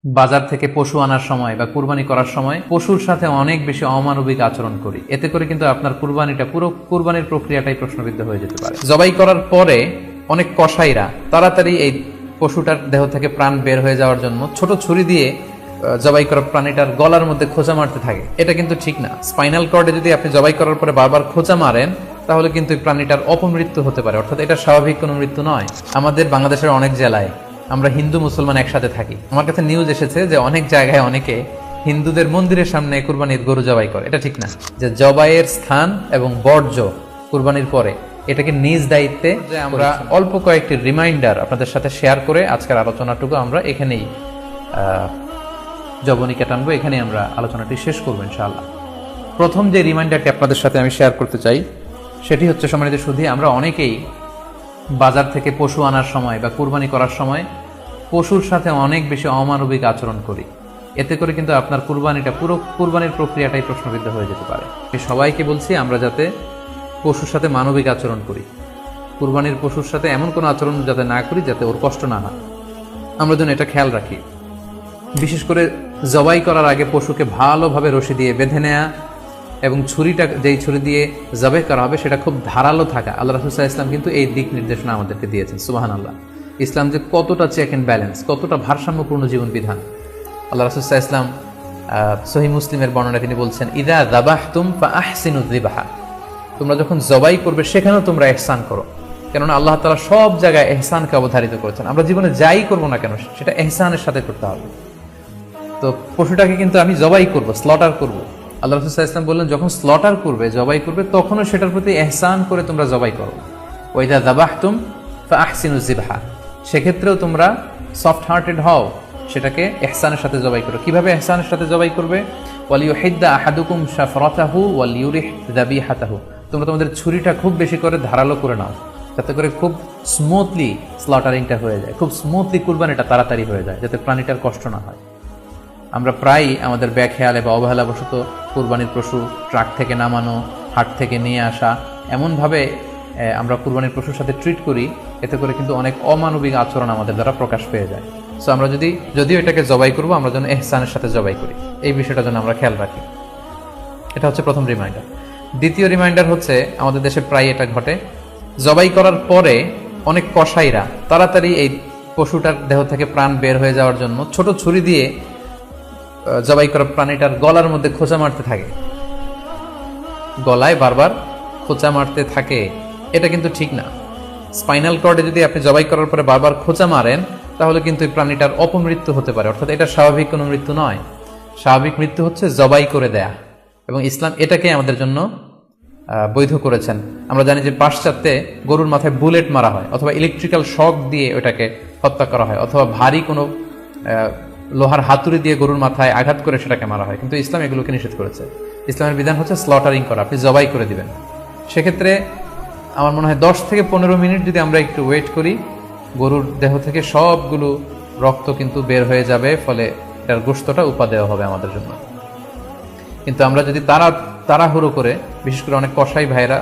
বাজার থেকে পশু আনার সময় বা কুরবানি করার সময় পশুর সাথে অনেক বেশি অমানবিক আচরণ করি, এতে করে কিন্তু আপনার কুরবানিটা পুরো কুরবানির প্রক্রিয়াটাই প্রশ্নবিদ্ধ হয়ে যেতে পারে। জবাই করার পরে অনেক কসাইরা তাড়াতাড়ি এই পশুটার দেহ থেকে প্রাণ বের হয়ে যাওয়ার জন্য ছোট ছুরি দিয়ে জবাই করা প্রাণীটার গলার মধ্যে খোঁচা মারতে থাকে। এটা কিন্তু ঠিক না। স্পাইনাল কর্ডে যদি আপনি জবাই করার পরে বারবার খোঁচা মারেন তাহলে কিন্তু এই প্রাণীটার অপমৃত্যু হতে পারে, অর্থাৎ এটা স্বাভাবিক কোনো মৃত্যু নয়। আমাদের বাংলাদেশের অনেক জেলায় আমরা হিন্দু মুসলমান একসাথে থাকি। আমার কাছে নিউজ এসেছে যে অনেক জায়গায় অনেকে হিন্দুদের মন্দিরের সামনে কুরবানির গরু জবাই করে। এটা ঠিক না। যে জবাইয়ের স্থান এবং বর্জ্য কুরবানির পরে এটাকে নিজ দায়িত্বে যে আমরা অল্প কয়েকটি রিমাইন্ডার আপনাদের সাথে শেয়ার করে আজকের আলোচনাটুকু আমরা এখানেই জবনিকা টানবো, এখানে আমরা আলোচনাটি শেষ করবো ইনশাআল্লাহ। প্রথম যে রিমাইন্ডারটি আপনাদের সাথে আমি শেয়ার করতে চাই সেটি হচ্ছে, সম্মানিত সুধী, আমরা অনেকেই বাজার থেকে পশু আনার সময় বা কুরবানি করার সময় পশুর সাথে অনেক বেশি অমানবিক আচরণ করি, এতে করে কিন্তু আপনার কুরবানিটা পুরো কুরবানির প্রক্রিয়াটাই প্রশ্নবিদ্ধ হয়ে যেতে পারে। সবাইকে বলছি আমরা যাতে পশুর সাথে মানবিক আচরণ করি, কুরবানির পশুর সাথে এমন কোনো আচরণ যাতে না করি যাতে ওর কষ্ট না হয়, আমরা যেন এটা খেয়াল রাখি। বিশেষ করে জবাই করার আগে পশুকে ভালোভাবে রশি দিয়ে বেঁধে নেয়া এবং ছুরিটা যেই ছুরি দিয়ে জবাই করা হবে সেটা খুব ধারালো থাকা। আল্লাহ রাসূল সাল্লাল্লাহু আলাইহি ওয়াসাল্লাম কিন্তু এই দিক নির্দেশনা আমাদেরকে দিয়েছেন। সুবহানাল্লাহ। ইসলাম যে কতটা চেক এন্ড ব্যালেন্স, কতটা ভারসাম্যপূর্ণ জীবন বিধান। আল্লাহ রাসূল সাল্লাল্লাহু আলাইহি ওয়াসাল্লাম সহিহ মুসলিমের বর্ণনায় তিনি বলছেন, ইযা যাবাহতুম ফাআহসিনুয যিবহা, তোমরা যখন জবাই করবে সেখানেও তোমরা ইহসান করো। কেননা আল্লাহ তাআলা সব জায়গায় ইহসানকে অবধারিত করেছেন। আমরা জীবনে যাই করব না কেন সেটা ইহসানের সাথে করতে হবে। তো পশুটাকে কিন্তু আমি জবাই করব, স্লটার করব। আল্লাহ রাসূল সাল্লাল্লাহু আলাইহি ওয়াসাল্লাম বললেন, যখন স্লটার করবে, জবাই করবে, তখনও সেটার প্রতি ইহসান করে তোমরা জবাই করো। ওয়া ইযা যাবাহতুম ফাআহসিনুয যিবহা, সেক্ষেত্রেও তোমরা সফট হার্টেড হও, সেটাকে ইহসানের সাথে জবাই করো। কিভাবে ইহসানের সাথে জবাই করবে? ওয়ালিয়ুহিদ্দা আহাদুকুম শাফরাতাহু ওয়ালিয়ুরিহ যাবিহাতাহু, তোমরা তোমাদের ছুরিটা খুব বেশি করে ধারালো করে নাও, যাতে করে খুব স্মুথলি স্লটারিংটা হয়ে যায়, খুব স্মুথলি কুরবানিটা তাড়াতাড়ি হয়ে যায়, যাতে প্রাণীটার কষ্ট না হয়। আমরা প্রায়ই আমাদের ব্যাখেয়ালে বা অবহেলাবশত কুরবানির পশু ট্রাক থেকে নামানো, হাট থেকে নিয়ে আসা, এমনভাবে আমরা কুরবানির পশুর সাথে ট্রিট করি, এতে করে কিন্তু অনেক অমানবিক আচরণ আমাদের দ্বারা প্রকাশ পেয়ে যায়। সো আমরা যদিও এটাকে জবাই করবো, আমরা যেন ইহসানের সাথে জবাই করি, এই বিষয়টা যেন আমরা খেয়াল রাখি। এটা হচ্ছে প্রথম রিমাইন্ডার। দ্বিতীয় রিমাইন্ডার হচ্ছে, আমাদের দেশে প্রায় এটা ঘটে, জবাই করার পরে অনেক কসাইরা তাড়াতাড়ি এই পশুটার দেহ থেকে প্রাণ বের হয়ে যাওয়ার জন্য ছোট ছুরি দিয়ে জবাই করা প্রাণীটার গলার মধ্যে খোঁচা মারতে থাকে, গলায় বারবার খোঁচা মারতে থাকে। এটা কিন্তু ঠিক না। স্পাইনাল কর্ডে যদি আপনি জবাই করার পরে বারবার খোঁচা মারেন তাহলে কিন্তু এই প্রাণীটার অপমৃত্যু হতে পারে, অর্থাৎ এটা স্বাভাবিক কোনো মৃত্যু নয়। স্বাভাবিক মৃত্যু হচ্ছে জবাই করে দেয়া, এবং ইসলাম এটাকে আমাদের জন্য বৈধ করেছেন। আমরা জানি যে পাশ্চাত্যে গরুর মাথায় বুলেট মারা হয়, অথবা ইলেকট্রিক্যাল শক দিয়ে ওটাকে হত্যা করা হয়, অথবা ভারী কোনো লোহার হাতুড়ি দিয়ে গরুর মাথায় আঘাত করে সেটাকে মারা হয়। কিন্তু ইসলাম এগুলোকে নিষেধ করেছে। ইসলামের বিধান হচ্ছে স্লটারিং করা, আপনি জবাই করে দিবেন। সেক্ষেত্রে আমার মনে হয় 10 থেকে 15 মিনিট যদি আমরা একটু ওয়েট করি, গরুর দেহ থেকে সবগুলো রক্ত কিন্তু বের হয়ে যাবে, ফলে এটার গোশতটা উপাদেয় হবে আমাদের জন্য। কিন্তু আমরা যদি তাড়াহুড়ো করে, বিশেষ করে অনেক কসাই ভাইরা,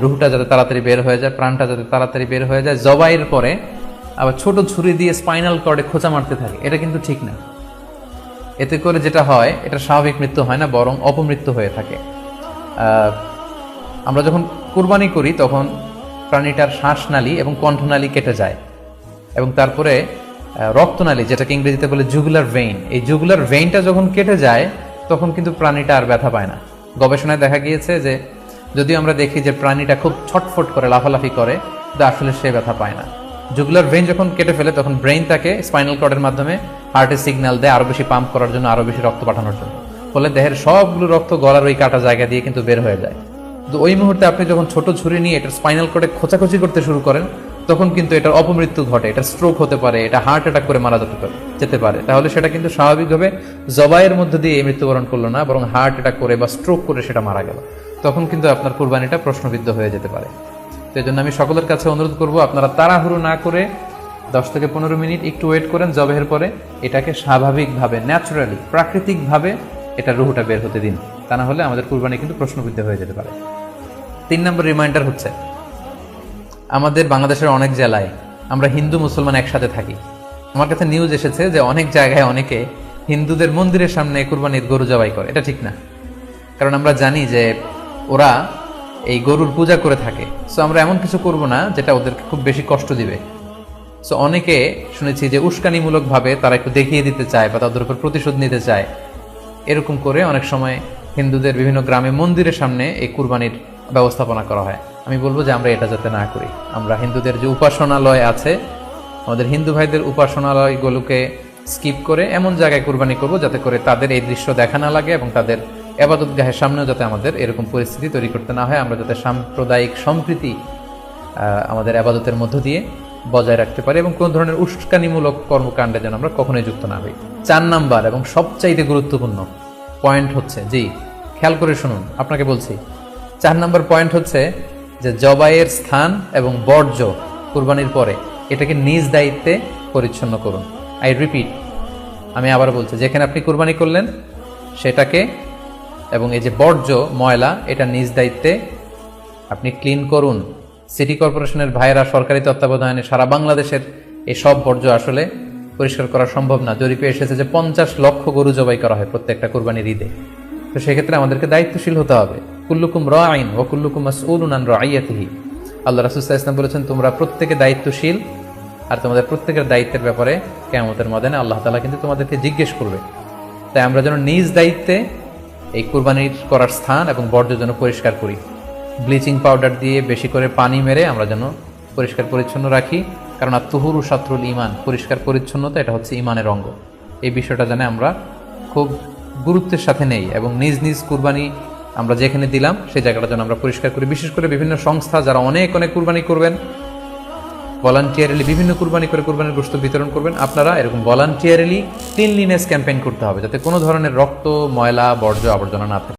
রুহটা যাতে তাড়াতাড়ি বের হয়ে যায়, প্রাণটা যাতে তাড়াতাড়ি বের হয়ে যায়, জবাইয়ের পরে আবার ছোট ছুরি দিয়ে স্পাইনাল কর্ডে খোঁচা মারতে থাকে, এটা কিন্তু ঠিক না। এতে করে যেটা হয়, এটা স্বাভাবিক মৃত্যু হয় না, বরং অপমৃত্যু হয়ে থাকে। আমরা যখন কুরবানি করি তখন প্রাণীটার শ্বাসনালী এবং কণ্ঠনালী কেটে যায়, এবং তারপরে রক্তনালী, যেটাকে ইংরেজিতে বলে জুগুলার ভেইন, এই জুগুলার ভেইনটা যখন কেটে যায় তখন কিন্তু প্রাণীটা আর ব্যথা পায় না। গবেষণায় দেখা গিয়েছে যে যদিও আমরা দেখি যে প্রাণীটা খুব ছটফট করে, লাফালাফি করে, কিন্তু আসলে সে ব্যথা পায় না। জুগুলার ভেইন যখন কেটে ফেলে তখন ব্রেইন তাকে স্পাইনাল কর্ডের মাধ্যমে হার্টে সিগন্যাল দেয় আরো বেশি পাম্প করার জন্য, আরো বেশি রক্ত পাঠানোর জন্য। ফলে দেহের সবগুলো রক্ত গলার ওই কাটা জায়গা দিয়ে কিন্তু বের হয়ে যায়। তো ওই মুহূর্তে আপনি যখন ছোট ছুরি নিয়ে এটার স্পাইনাল কর্ডে খোঁচাখুচি করতে শুরু করেন তখন কিন্তু এটার অপমৃত্যু ঘটে, এটা স্ট্রোক হতে পারে, এটা হার্ট অ্যাটাক করে মারা যেতে পারে। তাহলে সেটা কিন্তু স্বাভাবিকভাবে জবাইয়ের মধ্যে দিয়ে মৃত্যুবরণ করলো না, বরং হার্ট অ্যাটাক করে বা স্ট্রোক করে সেটা মারা গেল। তখন কিন্তু আপনার কুরবানিটা প্রশ্নবিদ্ধ হয়ে যেতে পারে। তো এই জন্য আমি সকলের কাছে অনুরোধ করবো, আপনারা তাড়াহুড়ো না করে 10 থেকে 15 মিনিট একটু ওয়েট করেন, জবাইয়ের পরে এটাকে স্বাভাবিকভাবে, ন্যাচারালি, প্রাকৃতিকভাবে এটা রুহটা বের হতে দিন। তা না হলে আমাদের কুরবানি কিন্তু প্রশ্নবিদ্ধ হয়ে যেতে পারে। 3 নম্বর রিমাইন্ডার হচ্ছে, আমাদের বাংলাদেশের অনেক জেলায় আমরা হিন্দু মুসলমান একসাথে থাকি। আমার কাছে নিউজ এসেছে যে অনেক জায়গায় অনেকে হিন্দুদের মন্দিরের সামনে কুরবানির গরু জবাই করে। এটা ঠিক না, কারণ আমরা জানি যে ওরা এই গরুর পূজা করে থাকে। সো আমরা এমন কিছু করব না যেটা ওদেরকে খুব বেশি কষ্ট দিবে। সো অনেকে শুনেছি যে উস্কানিমূলকভাবে তারা একটু দেখিয়ে দিতে চায় বা তাদের উপর প্রতিশোধ নিতে চায়। এরকম করে অনেক সময় হিন্দুদের বিভিন্ন গ্রামে মন্দিরের সামনে এই কুরবানির ব্যবস্থাপনা করা হয়। আমি বলবো যে আমরা এটা যাতে না করি। আমরা হিন্দুদের যে উপাসনালয় আছে, আমাদের হিন্দু ভাইদের উপাসনালয়গুলোকে স্কিপ করে এমন জায়গায় কুরবানি করব যাতে করে তাদের এই দৃশ্য দেখা না লাগে এবং তাদের এবাদতগাহের সামনেও যাতে আমাদের এরকম পরিস্থিতি তৈরি করতে না হয়। আমরা যাতে সাম্প্রদায়িক সম্প্রীতি আমাদের আবাদতের মধ্য দিয়ে বজায় রাখতে পারি এবং কোনো ধরনের উস্কানিমূলক কর্মকাণ্ডে যেন আমরা কখনোই যুক্ত না হই। 4 নাম্বার এবং সবচাইতে গুরুত্বপূর্ণ পয়েন্ট হচ্ছে, জি খেয়াল করে শুনুন, আপনাকে বলছি, 4 নাম্বার পয়েন্ট হচ্ছে যে জবাইয়ের স্থান এবং বর্জ্য কুরবানির পরে এটাকে নিজ দায়িত্বে পরিচ্ছন্ন করুন। আই রিপিট, আমি আবার বলছি, যেখানে আপনি কুরবানি করলেন সেটাকে এবং এই যে বর্জ্য ময়লা এটা নিজ দায়িত্বে আপনি ক্লিন করুন। সিটি কর্পোরেশনের ভাইয়েরা সরকারি তত্ত্বাবধানে সারা বাংলাদেশের এই সব বর্জ্য আসলে পরিষ্কার করা সম্ভব না। জরিপে এসেছে যে 50 লক্ষ গরু জবাই করা হয় প্রত্যেকটা কুরবানির ঈদে। তো সেক্ষেত্রে আমাদেরকে দায়িত্বশীল হতে হবে। কুল্লুকুম রাঈন ওয়া কুল্লুকুম মাসউলুন আন রাঈয়াতিহি। আল্লাহ রাসূল সাল্লাল্লাহু আলাইহি ওয়াসাল্লাম বলেছেন, তোমরা প্রত্যেকে দায়িত্বশীল আর তোমাদের প্রত্যেকের দায়িত্বের ব্যাপারে কিয়ামতের ময়দানে আল্লাহ তাআলা কিন্তু তোমাদেরকে জিজ্ঞেস করবে। তাই আমরা যেন নিজ দায়িত্বে এই কুরবানির করার স্থান এবং বর্জ্য যেন পরিষ্কার করি। ব্লিচিং পাউডার দিয়ে বেশি করে পানি মেরে আমরা যেন পরিষ্কার পরিচ্ছন্ন রাখি, কারণ আত-তুহুরু শাতরুল ঈমান, পরিষ্কার পরিচ্ছন্নতা এটা হচ্ছে ঈমানের অঙ্গ। এই বিষয়টা যেন আমরা খুব গুরুত্বের সাথে নেই এবং নিজ নিজ কুরবানি আমরা যেখানে দিলাম সেই জায়গাটা যেন আমরা পরিষ্কার করি। বিশেষ করে বিভিন্ন সংস্থা যারা অনেক অনেক কুরবানি করবেন, ভলান্টিয়ারলি বিভিন্ন কুরবানি করে কুরবানির গোশত বিতরণ করবেন, আপনারা এরকম ভলান্টিয়ারলি ক্লিনলিনেস ক্যাম্পেইন করতে হবে যাতে কোনো ধরনের রক্ত, ময়লা, বর্জ্য, আবর্জনা না থাকে।